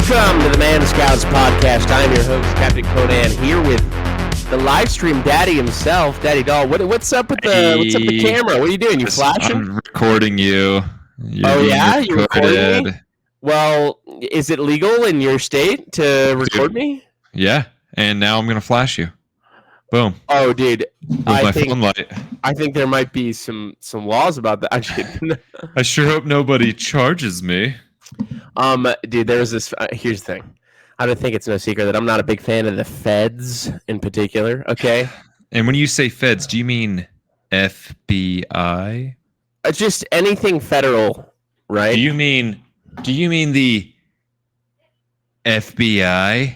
Welcome to the ManScouts podcast. I'm your host, Captain Conan, here with the live stream daddy himself, Daddy Doll. What's up with the camera? What are you doing? You flashing? I'm recording you. You're recording me? Well, is it legal in your state to record me? Yeah, and now I'm gonna flash you. Boom. Oh, dude, With my phone light. I think there might be some laws about that. I sure hope nobody charges me. Dude, there's this. Here's the thing. I don't think it's no secret that I'm not a big fan of the feds in particular. Okay. And when you say feds, do you mean FBI? Just anything federal, right? Do you mean the FBI?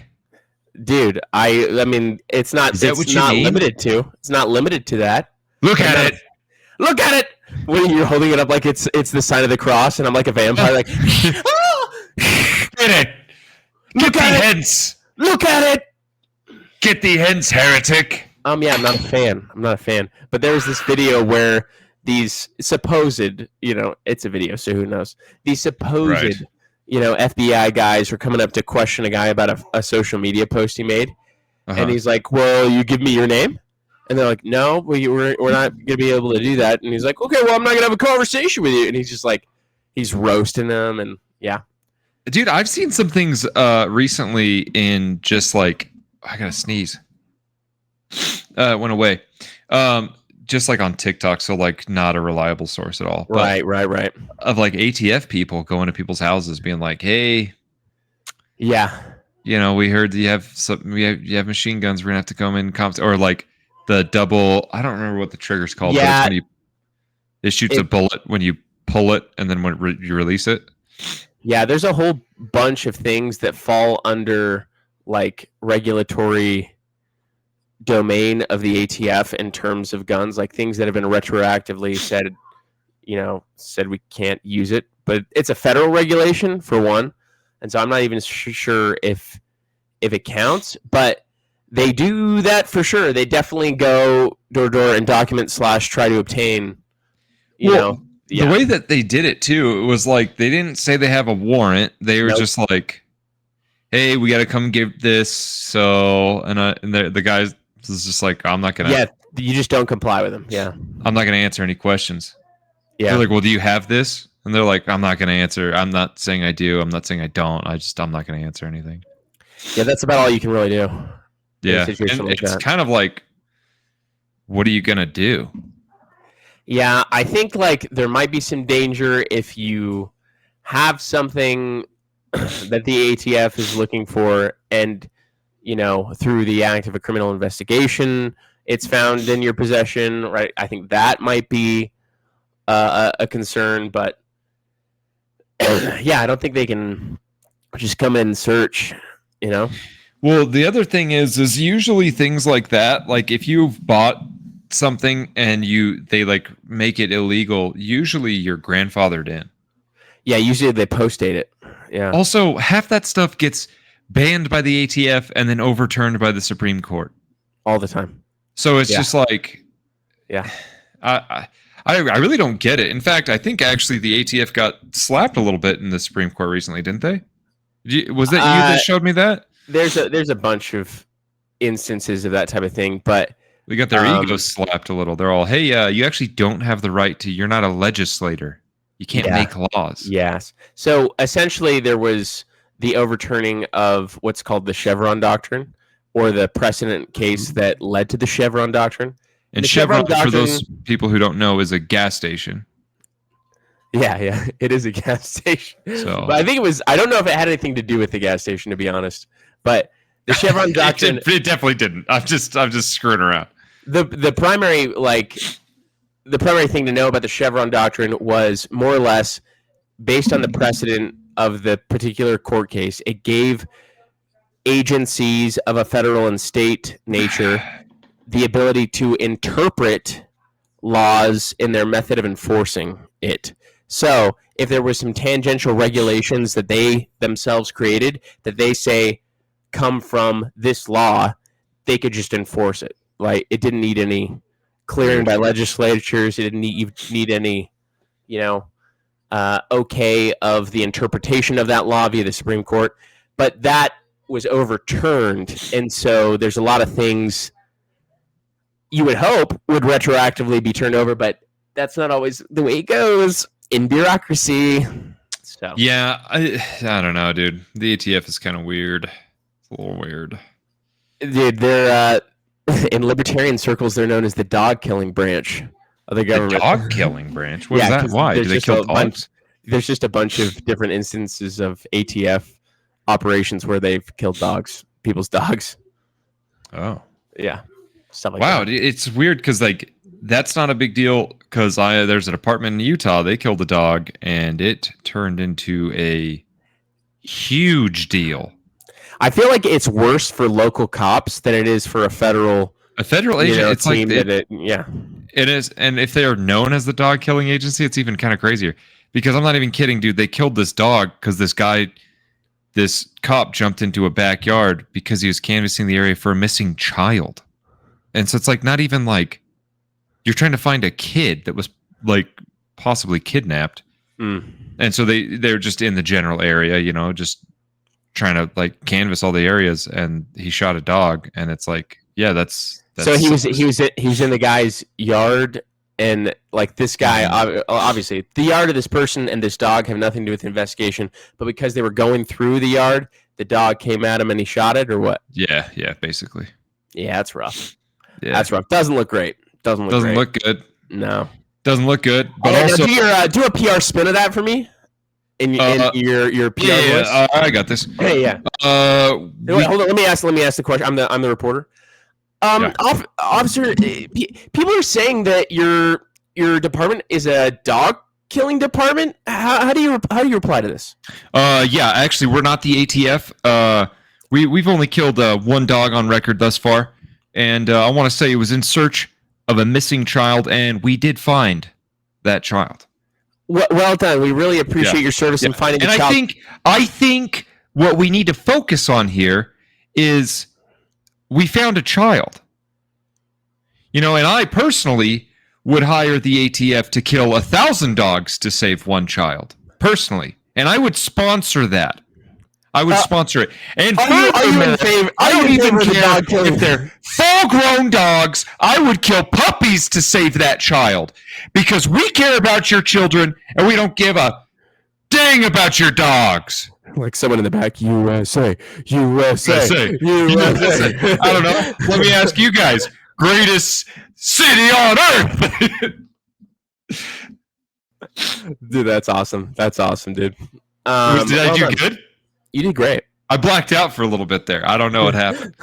Dude, I mean, it's not. Is that it's what you not mean? limited to. It's not limited to that. Look at it. Look at it. When you're holding it up like it's the sign of the cross, and I'm like a vampire, like. Get it. Get the hence. Look at it. Get the hence, heretic. Yeah, I'm not a fan. But there was this video where these supposed, it's a video, so who knows? These supposed, FBI guys were coming up to question a guy about a social media post he made. Uh-huh. And he's like, well, you give me your name? And they're like, no, we're not going to be able to do that. And he's like, okay, well, I'm not going to have a conversation with you. And he's just like, he's roasting them. And yeah. Dude, I've seen some things recently in just like, I got to sneeze. It went away. Just like on TikTok. So like not a reliable source at all. But right. Of like ATF people going to people's houses being like, hey. Yeah. We heard that you have machine guns. We're going to have to come in. Or like the double, I don't remember what the trigger's called. Yeah. But it shoots a bullet when you pull it and then when you release it. Yeah, there's a whole bunch of things that fall under like regulatory domain of the ATF in terms of guns, like things that have been retroactively said we can't use it. But it's a federal regulation for one, and so I'm not even sure if it counts. But they do that for sure. They definitely go door to door and document / try to obtain. Yeah. The way that they did it too, it was like they didn't say they have a warrant. They were just like, "Hey, we got to come give this." So, and the guy was just like, "I'm not gonna." Yeah, you just don't comply with them. Yeah, I'm not gonna answer any questions. Yeah, they're like, "Well, do you have this?" And they're like, "I'm not gonna answer. I'm not saying I do. I'm not saying I don't. I'm not gonna answer anything." Yeah, that's about all you can really do. Yeah, and it's kind of like, what are you gonna do? Yeah, I think like there might be some danger if you have something that the ATF is looking for and, through the act of a criminal investigation, it's found in your possession, right? I think that might be a concern, but yeah, I don't think they can just come in and search, Well, the other thing is usually things like that, like if you've bought something and they like make it illegal, usually you're grandfathered in. Yeah, usually they post date it. Yeah. Also, half that stuff gets banned by the ATF and then overturned by the Supreme Court all the time. So it's just like, yeah, I really don't get it. In fact, I think actually the ATF got slapped a little bit in the Supreme Court recently, didn't they? Was that you that showed me that? There's a bunch of instances of that type of thing, but they got their egos slapped a little. They're all, hey, you actually don't have the right to. You're not a legislator. You can't make laws. Yes. So essentially, there was the overturning of what's called the Chevron doctrine, or the precedent case that led to the Chevron doctrine. And Chevron, for those people who don't know, is a gas station. Yeah, it is a gas station. So, but I think it was. I don't know if it had anything to do with the gas station, to be honest. But the Chevron doctrine, it definitely didn't. I'm just screwing around. The primary thing to know about the Chevron doctrine was more or less based on the precedent of the particular court case. It gave agencies of a federal and state nature the ability to interpret laws in their method of enforcing it. So if there were some tangential regulations that they themselves created that they say come from this law, they could just enforce it. Like, it didn't need any clearing by legislatures. It didn't need any, okay of the interpretation of that law via the Supreme Court. but that was overturned, and so there's a lot of things you would hope would retroactively be turned over, but that's not always the way it goes in bureaucracy. So Yeah, I don't know, dude. The ATF is kind of weird. It's a little weird. dude, they're in libertarian circles, they're known as the dog killing branch of the government. The dog killing branch? What is that? 'cause Why? Do there's they just kill a bunch- dogs? There's just a bunch of different instances of ATF operations where they've killed dogs, people's dogs. Oh. Yeah. Stuff like Wow, that. it's weird because like that's not a big deal because there's an apartment in Utah. They killed a dog and it turned into a huge deal. I feel like it's worse for local cops than it is for a federal agent. It's like team yeah. It is, and if they are known as the dog killing agency, it's even kind of crazier. Because I'm not even kidding, dude. They killed this dog because this cop jumped into a backyard because he was canvassing the area for a missing child. And so it's like not even like you're trying to find a kid that was like possibly kidnapped. And so they're just in the general area, you know, just trying to like canvass all the areas, and he shot a dog, and it's like, yeah, that's so he was in the guy's yard, and like this guy, obviously the yard of this person and this dog have nothing to do with the investigation, but because they were going through the yard, the dog came at him and he shot it, or what? Yeah, basically. Yeah, that's rough. Yeah, that's rough. Doesn't look great. Doesn't look good. No, doesn't look good. But hey, also, do a PR spin of that for me. In your PR voice. I got this. Hey, yeah. Wait, hold on. Let me ask the question. I'm the reporter. Officer, people are saying that your department is a dog killing department. How do you reply to this? Yeah, actually, we're not the ATF. We've only killed one dog on record thus far, and I want to say it was in search of a missing child, and we did find that child. Well done. We really appreciate your service in finding the child. I think what we need to focus on here is we found a child. You know, and I personally would hire the ATF to kill 1,000 dogs to save one child. Personally. And I would sponsor that. I would sponsor it. And are you in favor? I don't even care if they're full-grown dogs. I would kill puppies to save that child because we care about your children and we don't give a dang about your dogs. Like someone in the back, USA. I don't know. Let me ask you guys. Greatest city on earth. Dude, that's awesome. That's awesome, dude. Did I do good? You did great. I blacked out for a little bit there. I don't know what happened.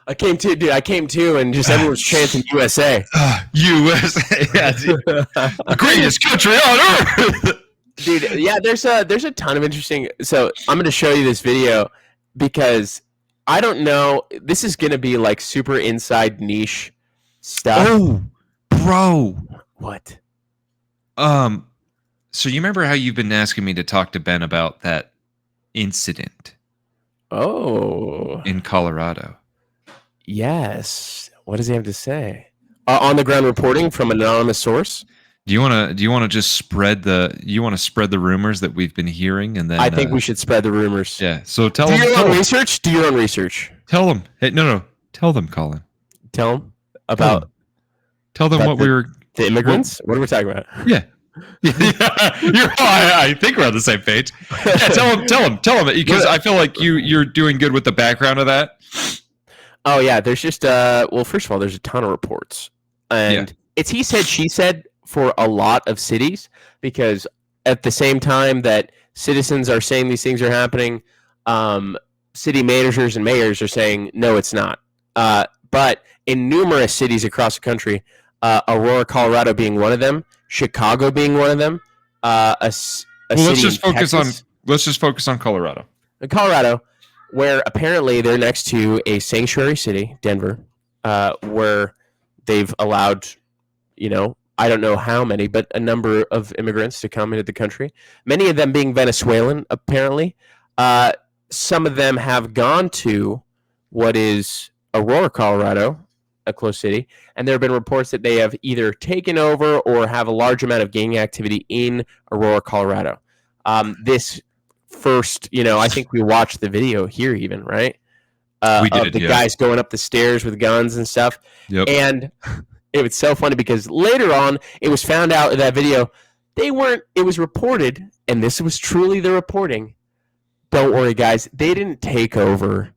I came to, and just everyone was chanting USA. USA, yeah, the greatest country on earth. Dude, yeah, there's a ton of interesting. So I'm going to show you this video because I don't know. This is going to be like super inside niche stuff. Oh, bro. What? So you remember how you've been asking me to talk to Ben about that incident? Oh, in Colorado. Yes. What does he have to say? On the ground reporting from an anonymous source. Do you want to just spread the rumors that we've been hearing, and then I think we should spread the rumors. Yeah. So tell them. Do your own research. Tell them. Hey, no. Tell them, Colin. Tell them about. Tell them what we were. The immigrants. What are we talking about? Yeah. I think we're on the same page. Yeah, tell them because I feel like you're doing good with the background of that. Oh yeah, there's just well, first of all, there's a ton of reports, and it's he said she said for a lot of cities, because at the same time that citizens are saying these things are happening, city managers and mayors are saying no, it's not. But in numerous cities across the country, Aurora, Colorado being one of them, Chicago being one of them. Let's just focus on Colorado. Colorado, where apparently they're next to a sanctuary city, Denver, where they've allowed, I don't know how many, but a number of immigrants to come into the country. Many of them being Venezuelan, apparently. Some of them have gone to what is Aurora, Colorado, a close city, and there have been reports that they have either taken over or have a large amount of gang activity in Aurora, Colorado. This first, I think we watched the video here even, right? We Of did, the yeah. guys going up the stairs with guns and stuff. Yep. And it was so funny because later on, it was found out in that video, it was reported, and this was truly the reporting. Don't worry, guys. They didn't take over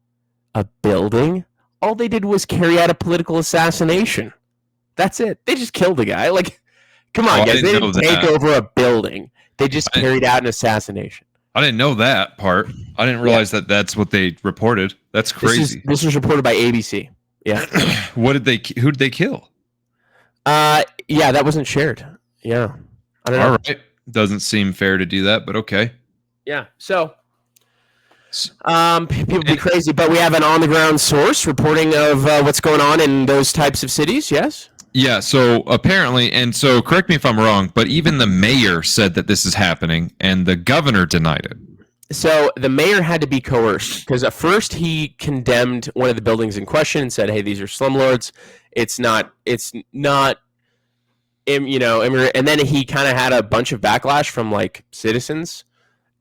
a building. All they did was carry out a political assassination. That's it. They just killed a guy. Like, come on, guys. They didn't take over a building. They just carried out an assassination. I didn't know that part. I didn't realize that that's what they reported. That's crazy. This was reported by ABC. Yeah. Who did they kill? Yeah, that wasn't shared. Yeah. I don't know. All right. Doesn't seem fair to do that, but okay. Yeah. So, people be crazy, but we have an on-the-ground source reporting of what's going on in those types of cities, yes? Yeah, so apparently, and so correct me if I'm wrong, but even the mayor said that this is happening, and the governor denied it. So the mayor had to be coerced, because at first he condemned one of the buildings in question and said, hey, these are slumlords. It's not, and then he kind of had a bunch of backlash from like citizens,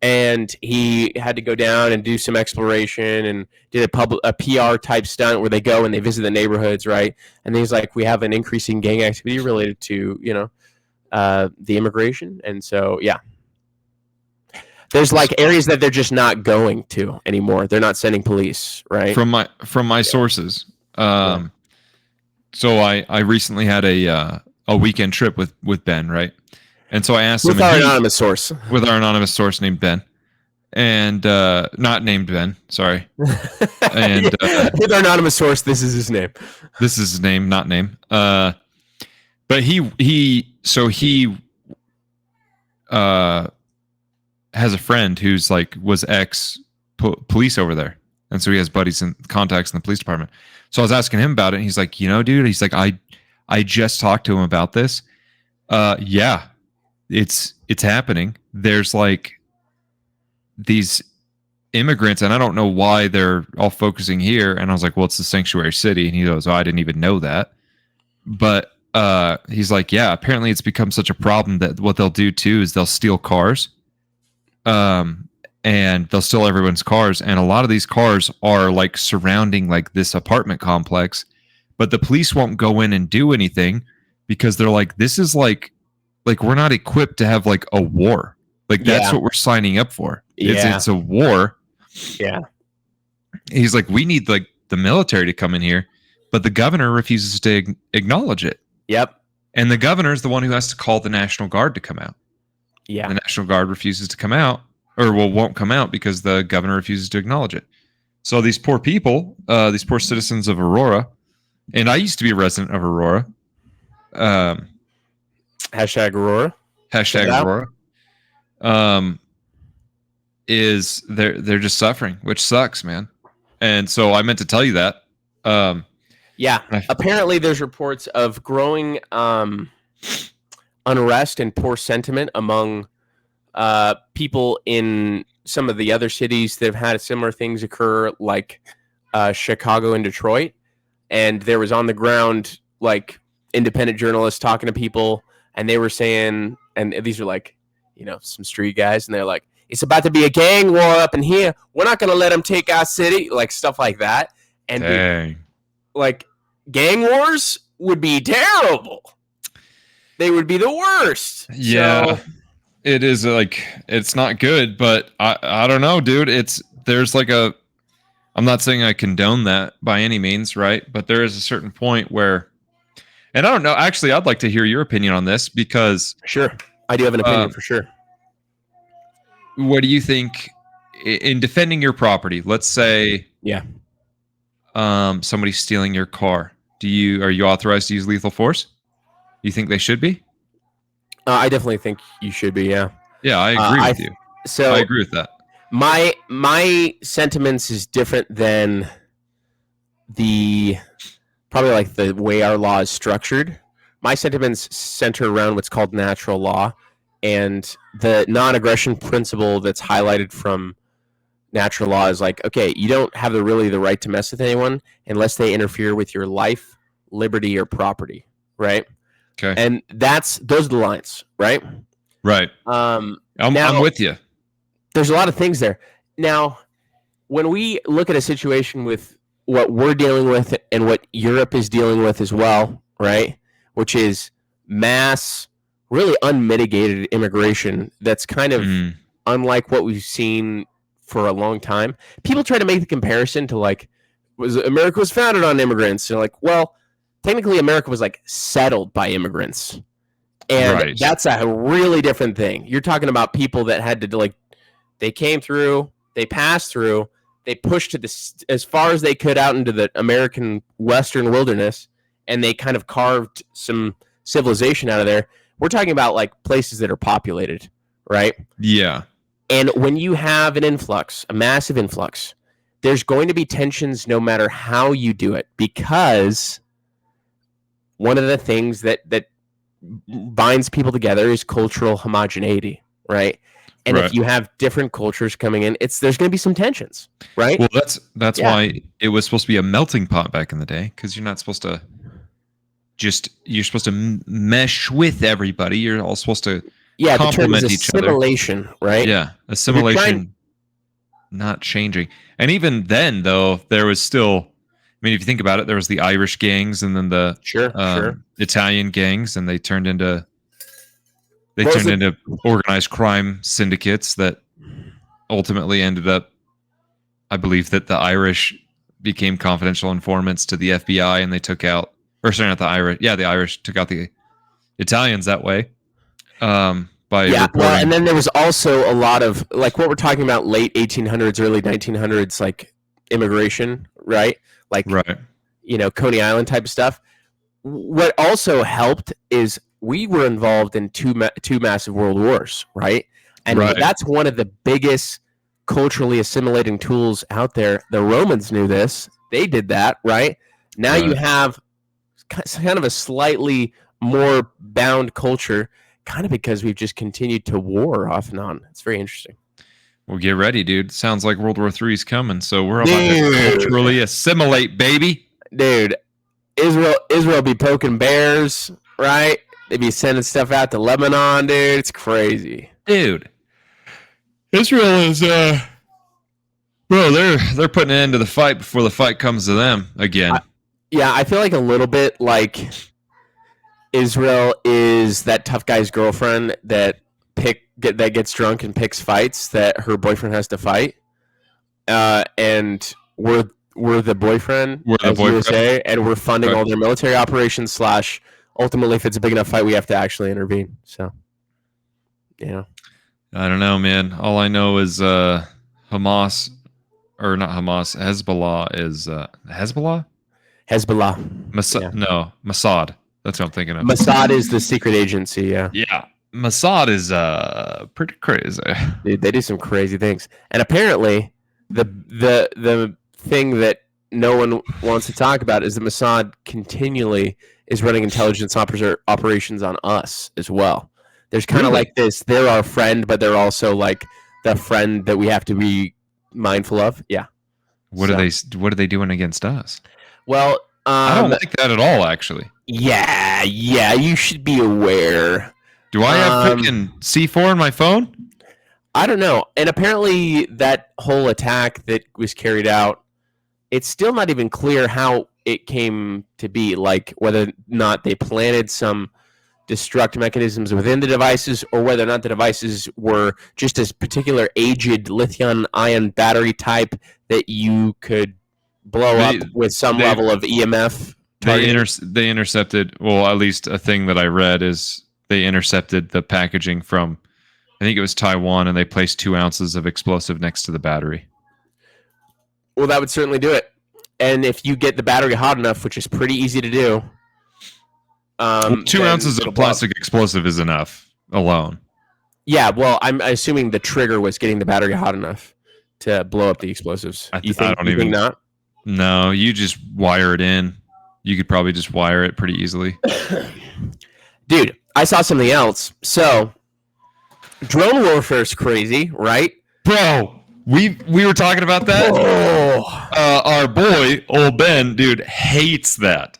and he had to go down and do some exploration and did a PR type stunt where they go and they visit the neighborhoods, right? And he's like, we have an increasing gang activity related to, the immigration. And so, yeah. There's like areas that they're just not going to anymore. They're not sending police, right? From my sources. So I recently had a weekend trip with Ben, right? And so I asked him. With our anonymous source. With our anonymous source named Ben. And not named Ben, sorry. And with our anonymous source, this is his name. This is his name, not name. But he has a friend who's like was ex police over there, and so he has buddies and contacts in the police department. So I was asking him about it, and he's like, dude, he's like, I just talked to him about this. Yeah, it's happening. There's like these immigrants, and I don't know why they're all focusing here. And I was like, well, it's the sanctuary city, and he goes, oh, I didn't even know that. But he's like, yeah, apparently it's become such a problem that what they'll do too is they'll steal cars. And they'll steal everyone's cars, and a lot of these cars are like surrounding like this apartment complex, but the police won't go in and do anything because they're like, this is like we're not equipped to have like a war. Like that's what we're signing up for. It's a war. Yeah. He's like, we need like the military to come in here, but the governor refuses to acknowledge it. Yep. And the governor is the one who has to call the National Guard to come out. Yeah. The National Guard refuses to come out, or won't come out because the governor refuses to acknowledge it. So these poor people, these poor citizens of Aurora, and I used to be a resident of Aurora. Hashtag Aurora. Hashtag Aurora. Is they're just suffering, which sucks, man. And so I meant to tell you that. Yeah. Apparently there's reports of growing unrest and poor sentiment among people in some of the other cities that have had similar things occur, like Chicago and Detroit. And there was on the ground, like, independent journalists talking to people, and they were saying, and these are like, some street guys, and they're like, it's about to be a gang war up in here. We're not going to let them take our city, like stuff like that. And like, gang wars would be terrible. They would be the worst. Yeah. So, it is like, it's not good, but I don't know, dude. There's like I'm not saying I condone that by any means, right? But there is a certain point where, and I don't know, actually, I'd like to hear your opinion on this because. Sure. I do have an opinion for sure. What do you think in defending your property? Let's say, somebody's stealing your car. Are you authorized to use lethal force? You think they should be? I definitely think you should be. Yeah. Yeah, I agree with you. So I agree with that. My sentiments is different than probably like the way our law is structured. My sentiments center around what's called natural law, and the non-aggression principle that's highlighted from natural law is like, okay, you don't have really the right to mess with anyone unless they interfere with your life, liberty, or property, right? Okay. And those are the lines, right? Right. I'm with you. there's a lot of things there. Now, when we look at a situation with what we're dealing with and what Europe is dealing with as well, right? Which is mass, really unmitigated immigration that's kind of unlike what we've seen for a long time. People try to make the comparison to like, America was founded on immigrants. They're like, well, technically America was like settled by immigrants. And that's a really different thing. You're talking about people that had to like, they came through, they passed through, they pushed to this as far as they could out into the American Western wilderness, and they kind of carved some civilization out of there. We're talking about like places that are populated, right? Yeah. And when you have an influx, a massive influx, there's going to be tensions no matter how you do it, because one of the things that binds people together is cultural homogeneity, right? And if you have different cultures coming in, there's going to be some tensions, right? Well, that's why it was supposed to be a melting pot back in the day, because you're not supposed to you're supposed to mesh with everybody. You're all supposed to complement each other. Assimilation, right? Yeah, assimilation, not changing. And even then, though, there was still. I mean, if you think about it, there was the Irish gangs and then the Italian gangs, and they turned into organized crime syndicates that ultimately ended up. I believe that the Irish became confidential informants to the FBI, and they took out, or sorry, not the Irish. Yeah, the Irish took out the Italians that way. By reporting. Well, and then there was also a lot of like what we're talking about, late 1800s, early 1900s, like immigration, right? Like, Coney Island type of stuff. What also helped is we were involved in two massive world wars, right? And that's one of the biggest culturally assimilating tools out there. The Romans knew this. They did that, right? Now you have kind of a slightly more bound culture, kind of because we've just continued to war off and on. It's very interesting. Well, get ready, dude. Sounds like World War III is coming, so we're about to culturally assimilate, baby. Dude, Israel be poking bears, right? They be sending stuff out to Lebanon, dude. It's crazy. Dude. Israel is bro, they're putting an end to the fight before the fight comes to them again. I feel like a little bit like Israel is that tough guy's girlfriend that gets drunk and picks fights that her boyfriend has to fight, and we're the boyfriend, as you would say, and we're funding all their military operations. / ultimately, if it's a big enough fight, we have to actually intervene. So, I don't know, man. All I know is Hamas, or not Hamas, Hezbollah is Hezbollah. No, Mossad. That's what I'm thinking of. Mossad is the secret agency. Yeah. Yeah. Mossad is pretty crazy. Dude, they do some crazy things, and apparently, the thing that no one wants to talk about is that Mossad continually is running intelligence operations on us as well. There's kind of like this. They're our friend, but they're also like the friend that we have to be mindful of. Yeah. What are they doing against us? Well, I don't like that at all, actually. Yeah, you should be aware. Do I have freaking C4 in my phone? I don't know. And apparently that whole attack that was carried out, it's still not even clear how it came to be, like whether or not they planted some destruct mechanisms within the devices, or whether or not the devices were just this particular aged lithium-ion battery type that you could blow up with some level of EMF. They intercepted, well, at least a thing that I read is they intercepted the packaging from, I think it was Taiwan, and they placed 2 ounces of explosive next to the battery. Well, that would certainly do it. And if you get the battery hot enough, which is pretty easy to do. 2 ounces of plastic explosive is enough alone. Yeah, well, I'm assuming the trigger was getting the battery hot enough to blow up the explosives. I don't think not? No, you just wire it in. You could probably just wire it pretty easily. Dude, I saw something else. So, drone warfare is crazy, right? Bro, we were talking about that. Our boy, old Ben, dude, hates that.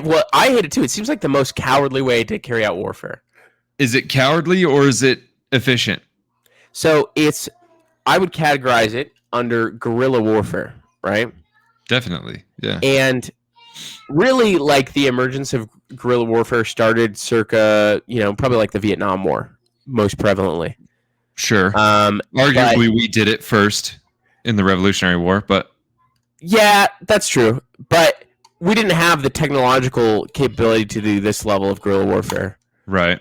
Well, I hate it too. It seems like the most cowardly way to carry out warfare. Is it cowardly or is it efficient? So I would categorize it under guerrilla warfare, right? Definitely. Yeah. And really, like, the emergence of guerrilla warfare started circa, probably like the Vietnam War, most prevalently. Sure. But Arguably, we did it first in the Revolutionary War, but yeah, that's true. But we didn't have the technological capability to do this level of guerrilla warfare. right.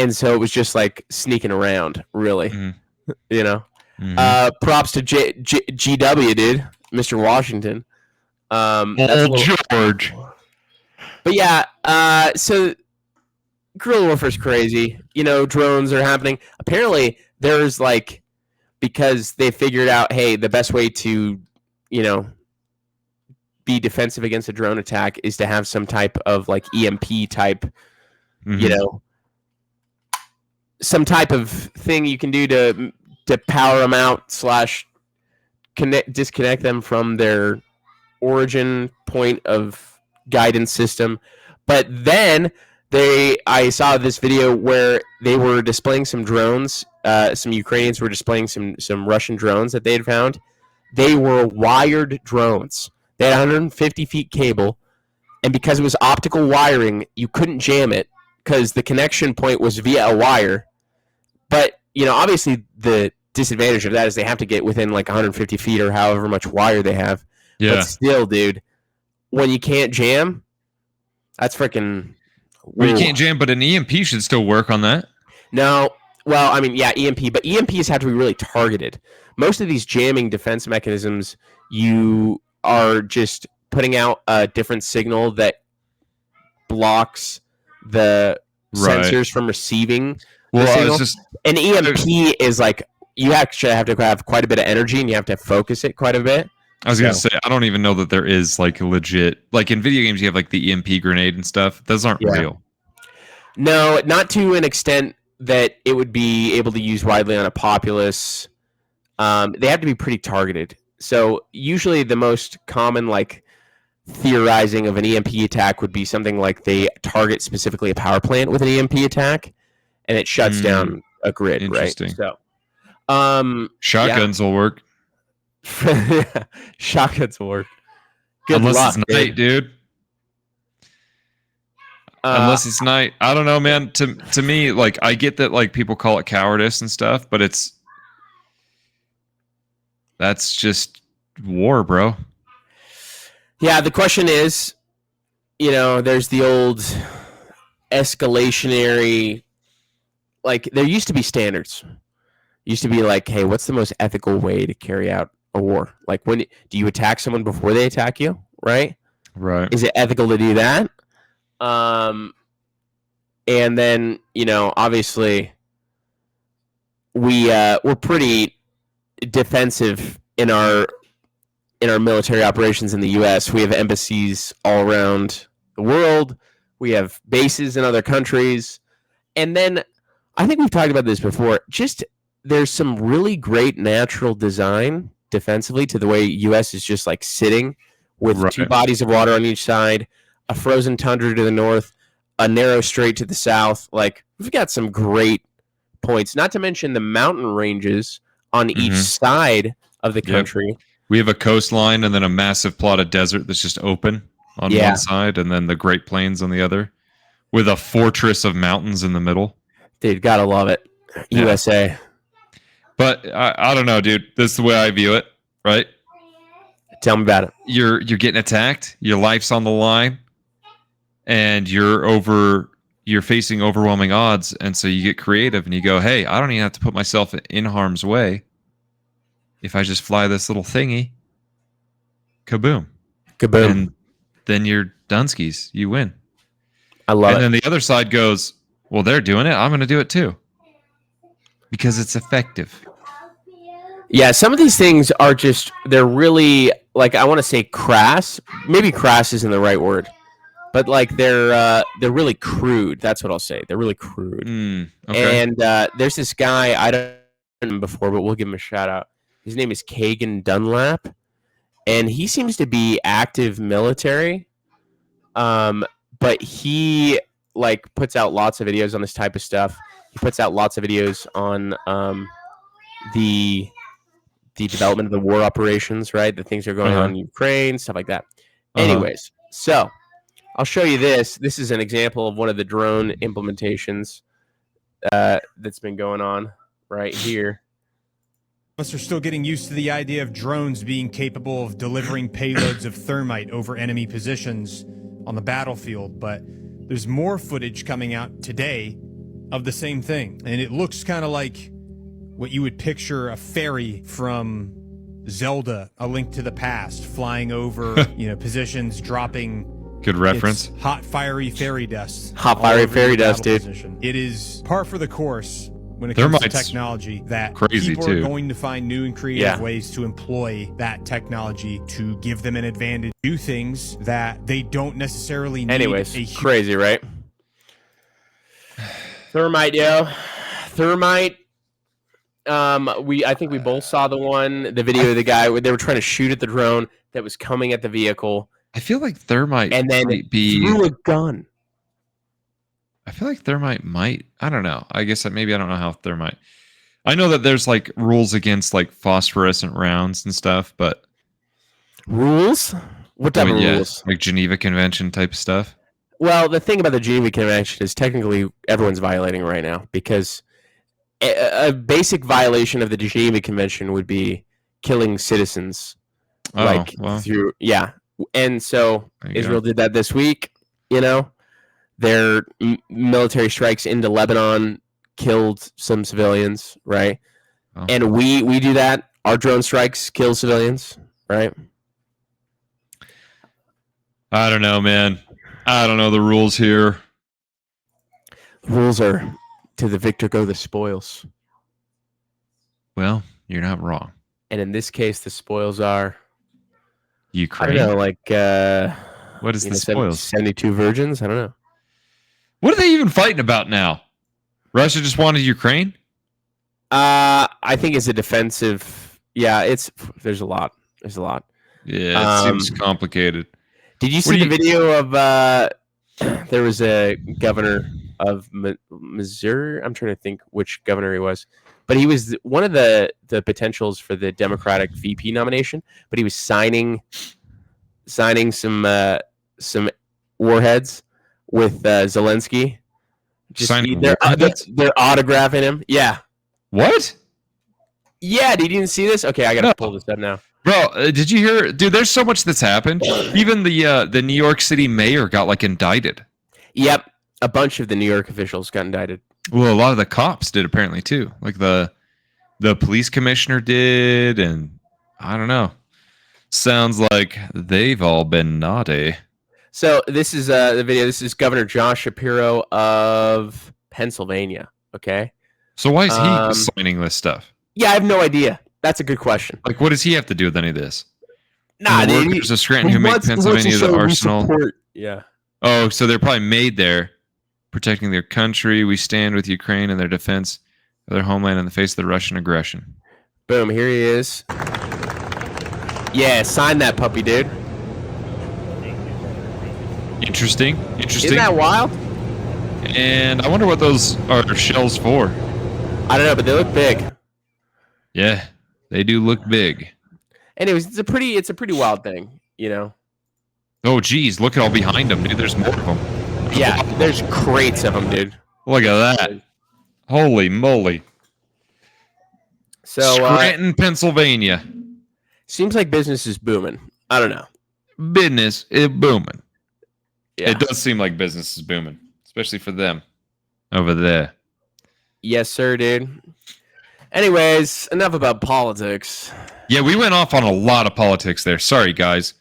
And so it was just like sneaking around, really. Mhm. Props to GW, dude, Mr. Washington. George. But yeah, so guerrilla warfare is crazy. Drones are happening. Apparently, there's like, because they figured out, hey, the best way to, be defensive against a drone attack is to have some type of like EMP type, some type of thing you can do to power them out / disconnect them from their origin point of guidance system. But then I saw this video where they were displaying some drones. Some Ukrainians were displaying some Russian drones that they had found. They were wired drones. They had 150 feet cable, and because it was optical wiring, you couldn't jam it because the connection point was via a wire. But obviously the disadvantage of that is they have to get within like 150 feet or however much wire they have. Yeah. But still, dude, when you can't jam, that's freaking. Well, you can't jam, but an EMP should still work on that. No. Well, I mean, yeah, EMP, but EMPs have to be really targeted. Most of these jamming defense mechanisms, you are just putting out a different signal that blocks the sensors from receiving the signal. An EMP is like, you actually have to have quite a bit of energy and you have to focus it quite a bit. I was going to say, I don't even know that there is like legit, like in video games, you have like the EMP grenade and stuff. Those aren't real. No, not to an extent that it would be able to use widely on a populace. They have to be pretty targeted. So usually the most common like theorizing of an EMP attack would be something like they target specifically a power plant with an EMP attack, and it shuts down a grid. Interesting. Right. So, shotguns will work. Shotguns will work. Unless it's night, dude. Unless it's night. I don't know, man. To me, like, I get that like people call it cowardice and stuff, but that's just war, bro. Yeah, the question is, there's the old escalationary, like, there used to be standards. It used to be like, hey, what's the most ethical way to carry out a war? Like, when do you attack someone before they attack you? Right. Is it ethical to do that? And then, obviously we're pretty defensive in our military operations in the U.S. We have embassies all around the world. We have bases in other countries. And then I think we've talked about this before. Just there's some really great natural design defensively to the way U.S. is just like sitting with two bodies of water on each side, a frozen tundra to the north, a narrow strait to the south. Like, we've got some great points, not to mention the mountain ranges on each side of the country. We have a coastline and then a massive plot of desert that's just open on one side, and then the Great Plains on the other, with a fortress of mountains in the middle. Dude, gotta love it. USA. But I don't know, dude. This is the way I view it, right? Tell me about it. You're getting attacked. Your life's on the line, and you're facing overwhelming odds, and so you get creative and you go, hey, I don't even have to put myself in harm's way. If I just fly this little thingy, kaboom. And then you're Dunskies. You win. I love it. And then the other side goes, well, they're doing it. I'm going to do it too. Because it's effective. Yeah, some of these things are just, they're really, like, I want to say crass. Maybe crass isn't the right word. But, like, they're really crude. That's what I'll say. They're really crude. Okay. And there's this guy, I don't know him before, but we'll give him a shout out. His name is Kagan Dunlap, and he seems to be active military. But he like puts out lots of videos on this type of stuff. He puts out lots of videos on the development of the war operations, right? The things that are going on in Ukraine, stuff like that. Anyways, so I'll show you this. This is an example of one of the drone implementations that's been going on right here. Us are still getting used to the idea of drones being capable of delivering payloads of thermite over enemy positions on the battlefield, but there's more footage coming out today of the same thing, and it looks kind of like what you would picture a fairy from Zelda, A Link to the Past, flying over positions, dropping good reference, hot fiery fairy dust, dude. Position. It is par for the course when it comes to technology that people are going to find new and creative ways to employ that technology to give them an advantage, do things that they don't necessarily need. Anyways, crazy, right? Thermite, yo. Thermite. I think we both saw the video of the guy where they were trying to shoot at the drone that was coming at the vehicle. I feel like thermite and then might be threw a gun. I feel like thermite might. I don't know. I guess maybe I don't know how thermite. I know that there's like rules against like phosphorescent rounds and stuff, but rules? What type of rules? Like Geneva Convention type stuff. Well, the thing about the Geneva Convention is technically everyone's violating right now, because a basic violation of the Geneva Convention would be killing citizens. And so Israel did that this week. Their military strikes into Lebanon killed some civilians, right? Oh. And we do that. Our drone strikes kill civilians, right? I don't know, man. I don't know the rules here. The rules are to the victor go the spoils. Well, you're not wrong. And in this case, the spoils are Ukraine. I don't know, like what is the spoils? 72 virgins? I don't know. What are they even fighting about now? Russia just wanted Ukraine? I think it's a defensive. Yeah, there's a lot. Yeah, it seems complicated. Did you see the video of there was a governor of Missouri? I'm trying to think which governor he was. But he was one of the potentials for the Democratic VP nomination, but he was signing some warheads with Zelensky. They're autographing him. Yeah. What? Yeah, did you see this? Okay, I gotta pull this up now. Bro, did you hear? Dude, there's so much that's happened. Even the New York City mayor got like indicted. Yep, a bunch of the New York officials got indicted. Well, a lot of the cops did apparently too. Like the police commissioner did, and I don't know. Sounds like they've all been naughty. So this is the video. This is Governor Josh Shapiro of Pennsylvania. Okay. So why is he signing this stuff? Yeah, I have no idea. That's a good question. Like, what does he have to do with any of this? Nah, the workers of Scranton who make Pennsylvania the arsenal. Yeah. Oh, so they're probably made there, protecting their country. We stand with Ukraine in their defense of their homeland in the face of the Russian aggression. Boom, here he is. Yeah, sign that puppy, dude. Interesting. Isn't that wild? And I wonder what those are shells for. I don't know, but they look big. Yeah, they do look big. Anyways, it's a pretty wild thing, Oh, geez, look at all behind them, dude. There's more of them. Yeah, there's crates of them, dude. Look at that. Holy moly. So, Scranton, Pennsylvania. Seems like business is booming. I don't know. Business is booming. Yeah. It does seem like business is booming, especially for them over there. Yes, sir, dude. Anyways, enough about politics. Yeah, we went off on a lot of politics there. Sorry, guys.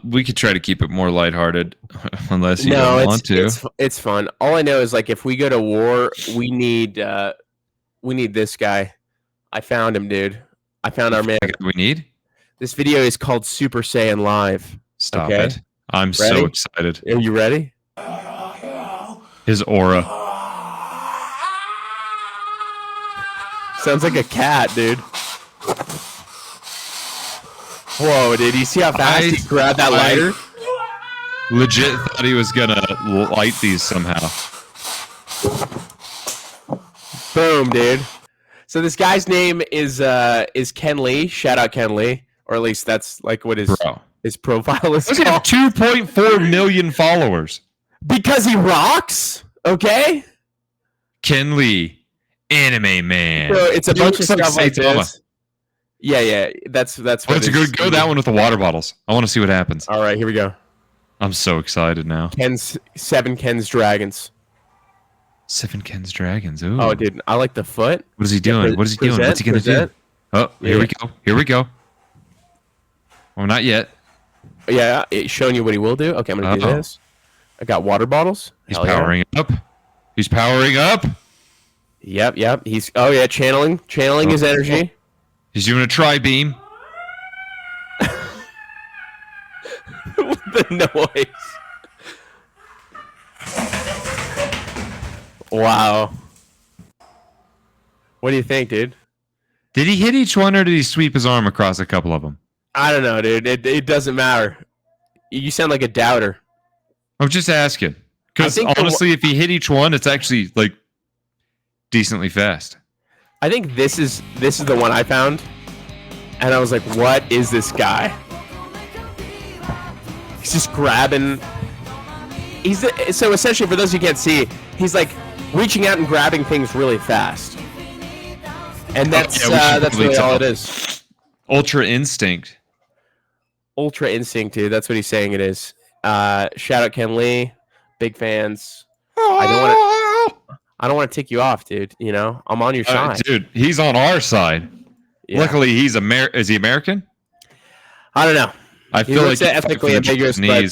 We could try to keep it more lighthearted, unless you don't want to. It's fun. All I know is, like, if we go to war, we need this guy. I found him, dude. I found our man. We need? This video is called Super Saiyan Live. Stop it. I'm so excited. Are you ready? His aura. Sounds like a cat, dude. Whoa, dude. You see how fast he grabbed that lighter? Legit thought he was gonna light these somehow. Boom, dude. So this guy's name is Ken Lee. Shout out Ken Lee, or at least that's like what his profile is. Does he have 2.4 million followers? Because he rocks. Okay. Ken Lee, anime man. So it's a bunch of stuff like Saitama. this. Yeah. That's. Oh, it's a good. Go that one with the water bottles. I want to see what happens. All right, here we go. I'm so excited now. Seven Ken's Dragons. 7 Ken's Dragons. Ooh. Oh, dude, I like the foot. What is he doing? What is he doing? What's he gonna do? Oh, here we go. Here we go. Oh, not yet. Yeah, it's showing you what he will do. Okay, I'm gonna do this. I got water bottles. He's powering up. He's powering up. Yep. He's channeling his energy. He's doing a tri-beam. The noise. Wow. What do you think, dude? Did he hit each one, or did he sweep his arm across a couple of them? I don't know, dude. It doesn't matter. You sound like a doubter. I'm just asking. Because honestly, if he hit each one, it's actually like decently fast. I think this is the one I found, and I was like, "What is this guy?" He's just grabbing. So essentially, for those who can't see, he's like reaching out and grabbing things really fast, and that's really all it is. Ultra Instinct. Ultra Instinct, dude. That's what he's saying it is. Shout out Ken Lee, big fans. I don't want to tick you off, dude. You know, I'm on your side, dude. He's on our side. Yeah. Luckily, he's Is he American? I don't know. I feel like ethnically ambiguous, but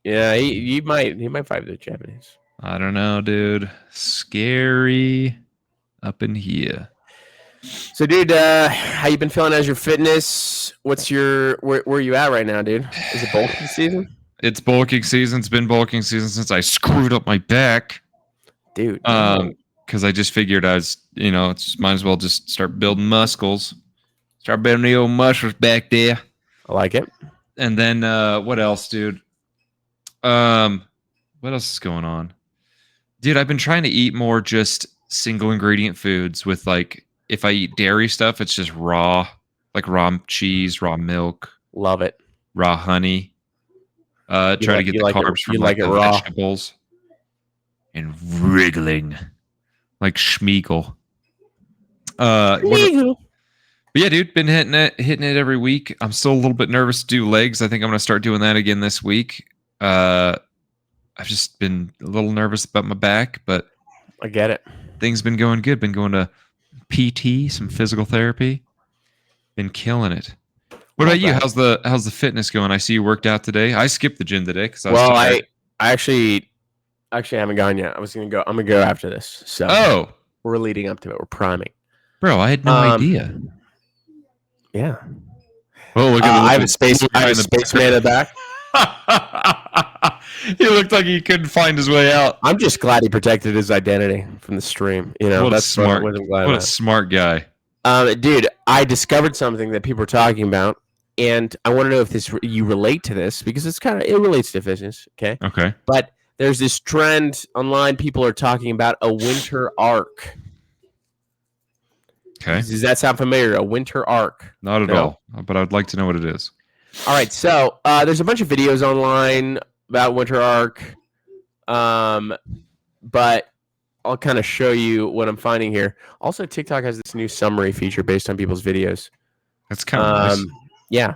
yeah, he might fight the Japanese. I don't know, dude. Scary up in here. So, dude, how you been feeling as your fitness? What's where are you at right now, dude? Is it bulking season? It's bulking season. It's been bulking season since I screwed up my back, dude. Because I just figured I was, might as well just start building muscles. Start building the old muscles back there. I like it. And then what else, dude? What else is going on? Dude, I've been trying to eat more just single ingredient foods with like, if I eat dairy stuff, it's just raw, like raw cheese, raw milk. Love it. Raw honey. Try to get the carbs from like the vegetables. And wriggling. Like Schmeagol. But yeah, dude, been hitting it every week. I'm still a little bit nervous to do legs. I think I'm going to start doing that again this week. I've just been a little nervous about my back, but I get it. Things been going good. Been going to PT, some physical therapy. Been killing it. What about you? How's the fitness going? I see you worked out today. I skipped the gym today because I actually haven't gone yet. I'm gonna go after this. So we're leading up to it. We're priming. Bro, I had no idea. Yeah. Oh, look at I have a spaceman in the back. He looked like he couldn't find his way out. I'm just glad he protected his identity from the stream. What a smart guy. Dude, I discovered something that people are talking about, and I want to know if you relate to this because it relates to fitness. Okay. But there's this trend online. People are talking about a winter arc. Okay. Does that sound familiar? A winter arc? Not at all, but I'd like to know what it is. All right, so there's a bunch of videos online about winter arc, but I'll kind of show you what I'm finding here. Also, TikTok has this new summary feature based on people's videos. That's kind of nice. Yeah.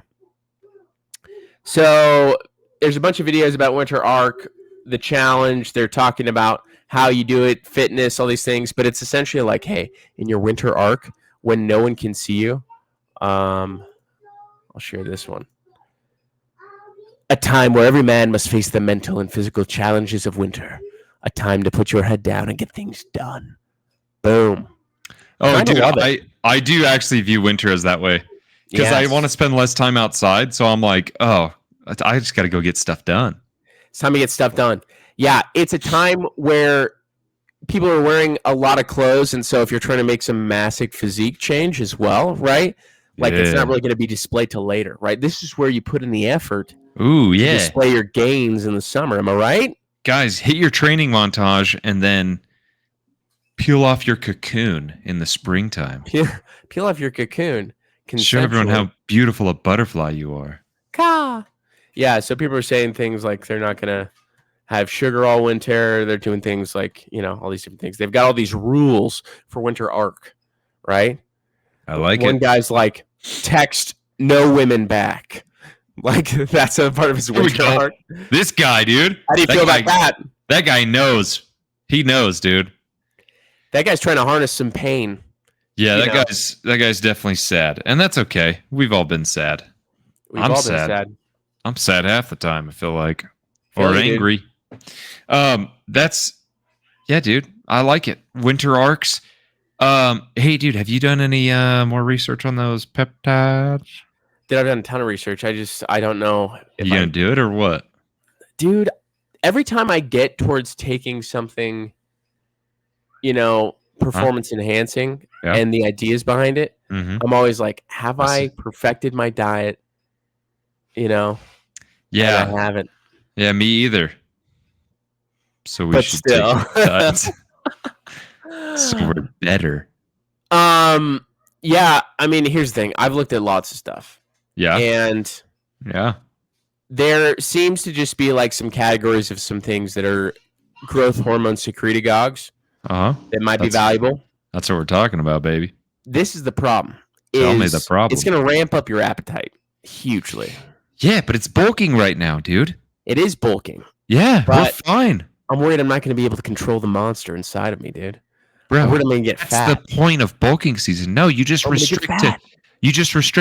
So there's a bunch of videos about winter arc, the challenge. They're talking about how you do it, fitness, all these things, but it's essentially like, hey, in your winter arc, when no one can see you, I'll share this one. A time where every man must face the mental and physical challenges of winter. A time to put your head down and get things done. Boom. Oh, dude, I do actually view winter as that way because I want to spend less time outside. So I'm like, I just got to go get stuff done. It's time to get stuff done. Yeah, it's a time where people are wearing a lot of clothes. And so if you're trying to make some massive physique change as well, right? Like it's Yeah. not really going to be displayed till later, right? This is where you put in the effort Ooh, to yeah. display your gains in the summer. Am I right? Guys, hit your training montage and then peel off your cocoon in the springtime. Peel off your cocoon. Show everyone consensually. how beautiful a butterfly you are. Ka. Yeah, so people are saying things like they're not going to have sugar all winter. They're doing things like, all these different things. They've got all these rules for winter arc, right? I like One it. guy's like, text no women back. Like, that's a part of his Here we winter go. arc. This guy, dude. How do you feel about that? That guy knows. He knows, dude. That guy's trying to harness some pain. Yeah, You that guy's definitely sad. And that's okay. We've all been sad. We've I'm all sad. been sad. I'm sad half the time, I feel like. Feel Or you, dude. angry. Yeah, dude. I like it. Winter arcs. Hey, dude, have you done any more research on those peptides? Dude, I've done a ton of research. I don't know if You gonna do it or what? Dude, every time I get towards taking something, performance enhancing Yeah. and the ideas behind it, Mm-hmm. I'm always like, have I I see. perfected my diet? And Yeah. I haven't. Yeah, me either. So we But should still. take peptides. So we're better. Yeah, I mean, here's the thing. I've looked at lots of stuff. Yeah. And Yeah. there seems to just be like some categories of some things that are growth hormone secretagogues Uh-huh. that might be That's- valuable. That's what we're talking about, baby. This is the problem. Tell me the problem. It's going to ramp up your appetite hugely. Yeah, but it's bulking right now, dude. It is bulking. Yeah, we're But- fine. I'm worried I'm not going to be able to control the monster inside of me, dude. Bro, I'm worried I'm going to get that's fat. the point of bulking season. No, you just I'm gonna get restrict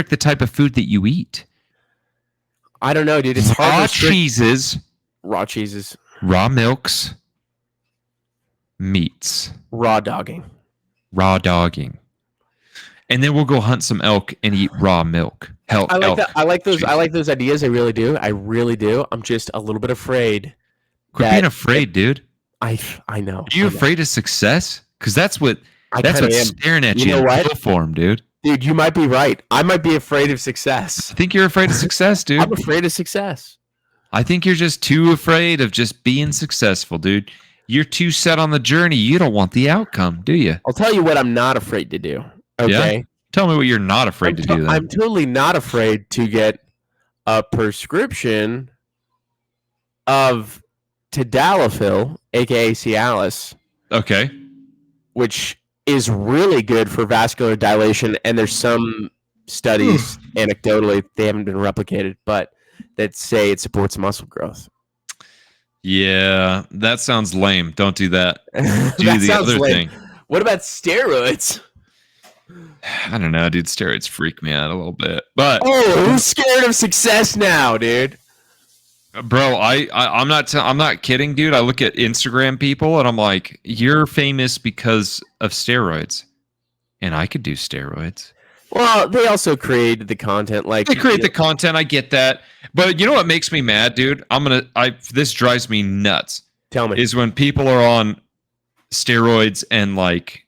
fat. the type of food that you eat. I don't know, dude. It's hard to Raw restrict cheeses, raw cheeses, raw milks, meats, raw dogging. raw dogging. And then we'll go hunt some elk and eat raw milk. Hell, I like elk. that. I like those. cheese. I like those ideas. I really do. I really do. I'm just a little bit afraid. Quit being afraid, dude. I know. Are you I know. afraid of success? Because that's I what's kinda am. staring at You you, know in what? pill form, dude. Dude, you might be right. I might be afraid of success. I think you're afraid of success, dude. I'm afraid of success. I think you're just too afraid of just being successful, dude. You're too set on the journey. You don't want the outcome, do you? I'll tell you what I'm not afraid to do. Okay. Tell me what you're not afraid to do then. I'm totally not afraid to get a prescription of tadalafil, aka Cialis, Okay. which is really good for vascular dilation. And there's some studies, anecdotally, they haven't been replicated, but that say it supports muscle growth. Yeah, that sounds lame. Don't do that. Do That the sounds other lame. thing. What about steroids? I don't know, dude. Steroids freak me out a little bit. But Oh, who's scared of success now, dude? bro, I'm not kidding, dude. I look at Instagram people and I'm like, you're famous because of steroids. And I could do steroids. Well, they also created the content. Like They create the content. I get that. But you know what makes me mad, dude? This drives me nuts. Tell me. Is when people are on steroids and like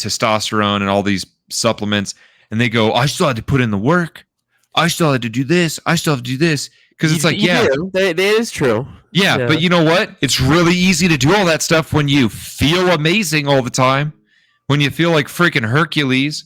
testosterone and all these supplements and they go, I still had to put in the work. I still had to do this. I still have to do this. Because it's like, yeah, that is true. yeah, but you know what? It's really easy to do all that stuff when you feel amazing all the time, when you feel like freaking Hercules,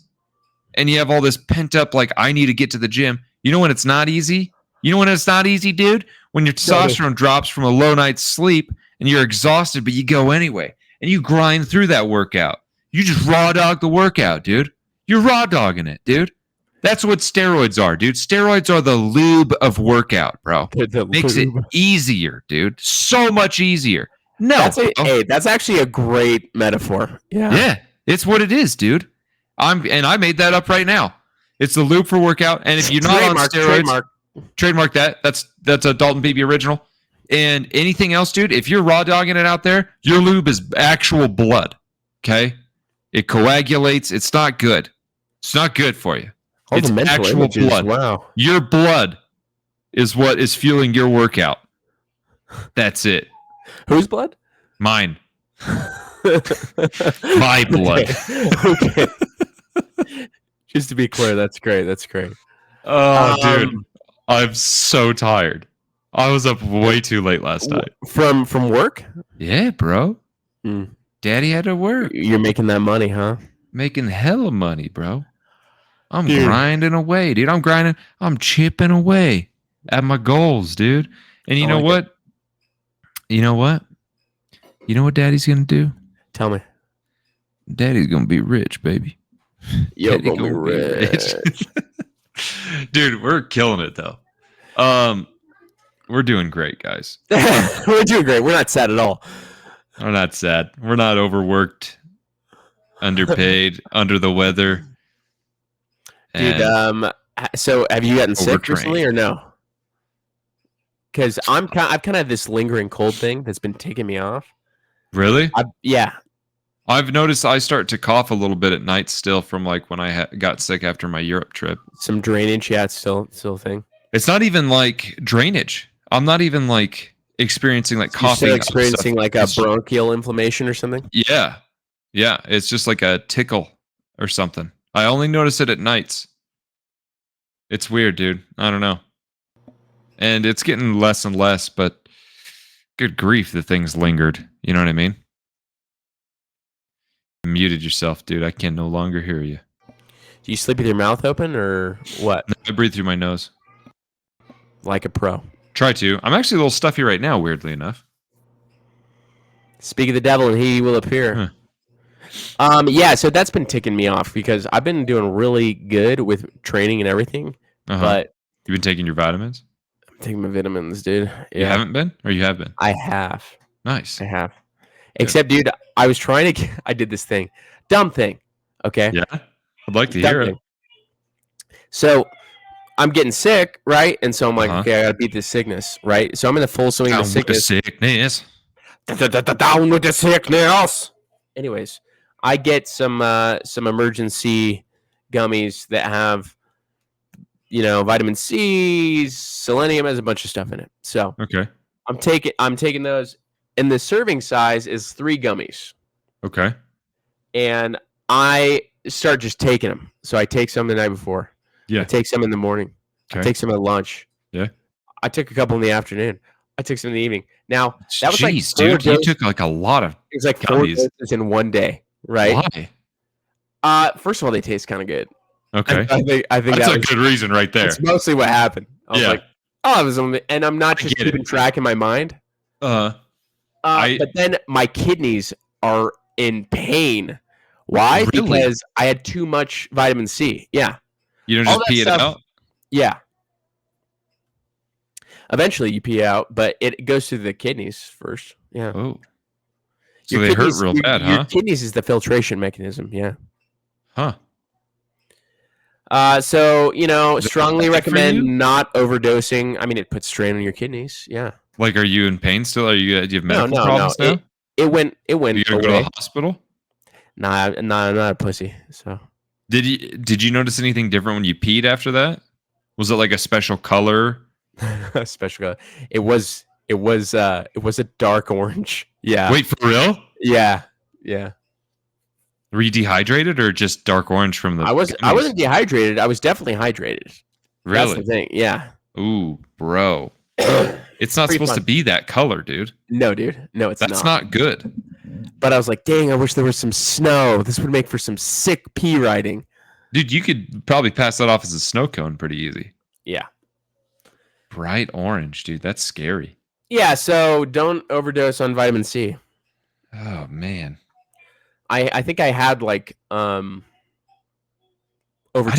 and you have all this pent up, like, I need to get to the gym. You know when it's not easy? You know when it's not easy, dude? When your testosterone drops from a low night's sleep and you're exhausted, but you go anyway, and you grind through that workout. You just raw dog the workout, dude. You're raw dogging it, dude. That's what steroids are, dude. Steroids are the lube of workout, bro. Makes it easier, dude. So much easier. No. That's actually a great metaphor. Yeah. Yeah, it's what it is, dude. I made that up right now. It's the lube for workout. And if you're not on steroids, trademark that. That's a Dalton Beebe original. And anything else, dude, if you're raw dogging it out there, your lube is actual blood. Okay? It coagulates. It's not good. It's not good for you. All It's the mental actual images. blood. Wow. Your blood is what is fueling your workout. That's it. Whose blood? Mine. My blood. Okay. Just to be clear, that's great. That's great. Oh, dude, Um, I'm so tired. I was up way too late last night. From work? Yeah, bro. Mm. Daddy had to work. You're making that money, huh? Making hella money, bro. I'm Dude. grinding away, dude. I'm grinding. I'm chipping away at my goals, dude. And you I know like what? You know what? You know what Daddy's gonna do? Tell me. Daddy's gonna be rich, baby. You're Daddy gonna be rich. Dude, we're killing it though. We're doing great, guys. We're doing great. We're not sad at all. We're not sad. We're not overworked, underpaid, under the weather. Dude, and so have you gotten sick overtrained. recently or no? Because I've kind of had this lingering cold thing that's been ticking me off. Really? Yeah. I've noticed I start to cough a little bit at night still from like when I got sick after my Europe trip. Some drainage, yeah, it's still a thing. It's not even like drainage. I'm not even like experiencing like You're coughing. still up experiencing stuff. like a It's- bronchial inflammation or something? Yeah. Yeah. It's just like a tickle or something. I only notice it at nights. It's weird, dude. I don't know. And it's getting less and less, but good grief, the thing's lingered. You know what I mean? You muted yourself, dude. I can no longer hear you. Do you sleep with your mouth open or what? No, I breathe through my nose. Like a pro. Try to. I'm actually a little stuffy right now, weirdly enough. Speak of the devil and he will appear. Yeah, so that's been ticking me off because I've been doing really good with training and everything, but You've been taking your vitamins? I'm taking my vitamins, dude. You haven't been? Or you have been? I have. Nice. I have. Except, dude, I was trying to I did this thing. Dumb thing. Okay? Yeah? I'd like to Dumb hear thing. it. So I'm getting sick, right? And so I'm like, Uh-huh. okay, I gotta beat this sickness, right? So I'm in the full swing of the sickness. Sickness. Down with the sickness. Anyways, I get some emergency gummies that have, vitamin C, selenium, has a bunch of stuff in it. So Okay. I'm taking those, and the serving size is 3 gummies, Okay. and I start just taking them. So I take some the night before. Yeah. I take some in the morning. I Okay. take some at lunch. Yeah. I took a couple in the afternoon. I took some in the evening. Now that was Jeez, like 4 dude. You doses. took like a lot of It's like 4 gummies. doses in one day, right? Why? First of all, they taste kind of good. Okay. I think That's that a was, good reason right there. that's mostly what happened. I was Yeah. like, oh, it was only, and I'm not just get it. keeping track in my mind. Uh, But then my kidneys are in pain. Why? Really? Because I had too much vitamin C. Yeah. you don't all just that pee it stuff- out? Yeah. Eventually you pee out, but it goes through the kidneys first. Yeah. Oh. So Your they hurt kidneys- real your- bad, Your huh? kidneys is the filtration mechanism. Yeah. Huh. So, that strongly bad for recommend you? not overdosing. I mean, it puts strain on your kidneys. Yeah. Like, are you in pain still? Do you have medical no. problems now? It went You gotta go to away. the hospital? Nah, I'm not a pussy. So Did you notice anything different when you peed after that? Was it like a special color? special color. It was a dark orange. Yeah. Wait, for real? Yeah. Were you dehydrated or just dark orange from the? I gummies? wasn't dehydrated. I was definitely hydrated. That's Really. the thing. Yeah. Ooh, bro. It's not Pretty supposed to fun. be that color, dude. No, dude. No, it's That's not good. But I was like, dang, I wish there was some snow. This would make for some sick pee riding. Dude, you could probably pass that off as a snow cone pretty easy. Yeah. Bright orange, dude. That's scary. Yeah, so don't overdose on vitamin C. Oh man. I think I had like over I